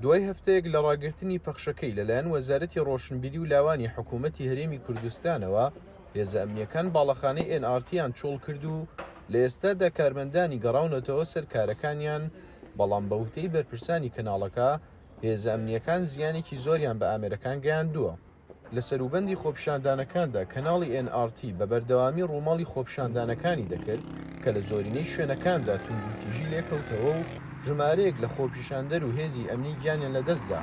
دوای هەفتەیەک لە ڕاگررتنی پەخشەکەی لەلایەن وەزارەتی ڕۆشنبیری و لاوانی حکوومەتی هەرێمی کوردستانەوە هێزە ئەمنیەکان باڵەخانەی NRTیان چۆڵ کرد و لە ئێستادا کارمەندانی گەڕاونەتەوە سەر کارەکانیان، بەڵام بە وتەی بەرپرسانی کەناڵەکە هێزە ئەمنیەکان زیانێکی زۆریان بە ئامێرەکان گەیاندووە. لە سەروبەندی خۆپیشاندانەکاندا کەناڵی NRT بە بەردەوامی ڕووماڵی خۆپیشاندانەکانی دەکرد کە لە زۆرینەی شوێنەکاندا توندوتیژی لێکەوتەوە و ژمارەیەک لە خۆپیشاندەر و هێزی ئەمنی گیانیان لەدەستدا.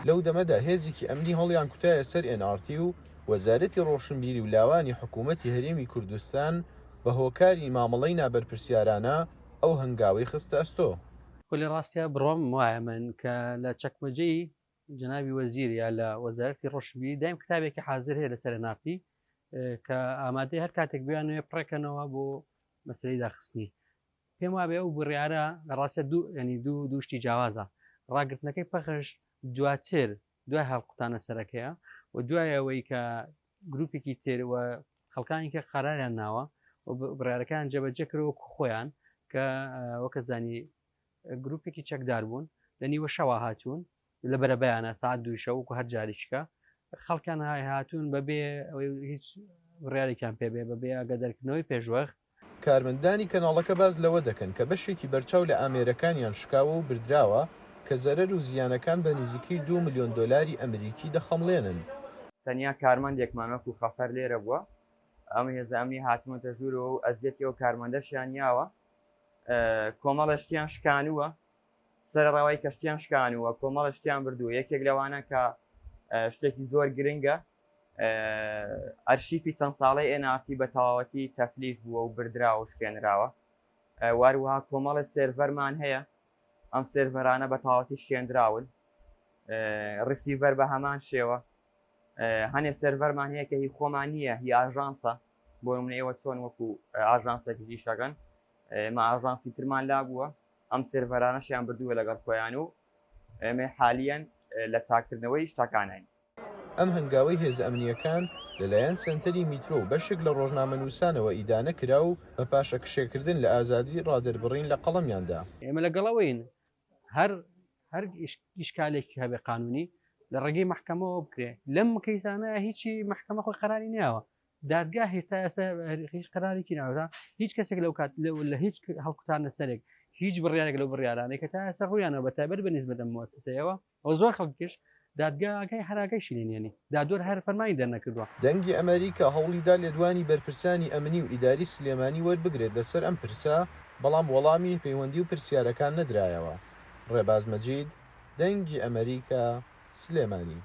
لەو دەمەدا هێزێکی ئەمنی هەڵیان کوتایە سەر NRT و وەزارەتی ڕۆشنبیری و لاوانی حکوومەتی هەرێمی کوردستان بە هۆکاری مامەڵەی نابەرپرسیارانە ئەو هەنگاوەی خستە ئەستۆ. ولی ڕاستیە بڕۆم وایە من کە لە چەکمەجەی جنابی وەزیر یا لە وەزارەتی ڕۆشنبیری دایم کتابێکی حازر هەیە لەسەر NRT کە ئامادەی هەر کاتێک بیانوێ پڕێکەنەوە بۆ مەسلەی داخستنی. پێم وابێ ئەو بڕیارە لە ڕاستە دووشتی جیاوازە. ڕاگررتنەکەی پەخش دواتر دوای هەڵقوتانە سەرەکەیە و دوایەوەی کە گروپێکی تێرەوە خەڵکانی کە قەراریان ناوە و بڕیارەکان جێبەجێ کردەوە خۆیان کە وەکە زانی گروپێکی چەکدار بوون لە نیوە شەوا هاتوون لە بەرەبەیانە ساعت 2 شەو و هەر جاریشکە خەڵکان هاتوون بەبێ هیچ بڕیارێکیان پێبێ بەبێ ئاگادارکردنەوەی پێشوەخت. کارمەندانی کەناڵەکە باز لەوە دەکەن کە بەشێکی بەرچاو لە ئامێرەکانیان شکاوە و بردراوە کە زەرەر و زیانەکان بە نزیکەی 2 ملیۆن دۆلاری ئەمریکی دەخەمڵێنن. تەنیا کارمەندێکمان وەکو خەفەر لێرە بووە، ئەم هێزە ئەمنی هاتوونەتە ژوورەوە و ئەزیەتی ئەو کارمەندەشیان یاوە، کۆمەڵە شتیان شکانووە، سەرڕەوەی کەشتیان شکانووە، کۆمەڵە شتیان بردووە. یەکێک لەوانە کە شتێکی زۆر گرنگە ئەرشیفی چەند ساڵەی NRT بە تەواوەتی تەفلیس بووە و بردراوە و شکێنراوە. واروها کۆمەڵە سێرڤەرمان هەیە، ئەم سێرڤەرانە بە تەواوەتی شکێنراون، ڕسیڤەر بە هەمان شێوە. هەنێ سێرڤەرمان هەیە کە هی خۆمان نییە، هی ئاژانسە، بۆ نمونەیەوە چۆن وەکو ئاژانسێکی شەکەن مە ئاژانسی ترمان لابووە، ئەم سێرڤەرانەشیان بردووە لەگەڵ خۆیان و ئێمە حالیەن لە چاکردنەوەی شتەکانین. ئەم هەنگاوەی هێزە ئەمنیەکان لەلایەن سنتەری میترۆ و بەشێک لە ڕۆژنامەنووسانەوە ئیدانە کرا و بە پاشە کشێکردن لە ئازادی ڕادەربڕین لە قەڵەمیاندا. ئێمە لەگەڵەوەین هەر ئیشکالێکی هەبێ قانونی لە ڕێگەی محکەمەوە بکرێ. لەم کەیسانە هیچی محکەمە خۆی قەراری ناوە، دادگا هێستا هیچ قەرارێکی ناوە، هیچ کەسێک لەو کات لە هیچ هەڵقوتانە سەرێک هیچ بڕیارێک لەو بڕیارانەی کە تا ئێستا ڕوویانەوە بەتایبەت بەنسبەت ئەم موەسسەیەوە ئەو زۆر خەڵکیش دادگاکەی هەراگەیشی لێنێنی دادوەر هەر فەرمانی دەرنەکردووە. دەنگی ئەمریکا هەوڵیدا لێدوانی بەرپرسانی ئەمنی و ئیداری سلێمانی وەربگرێت لەسەر ئەم پرسە، بەڵام وەڵامی پەیوەندی و پرسیارەکان نەدرایەوە. ڕێباز مەجید، دەنگی ئەمریکا، سلێمانی.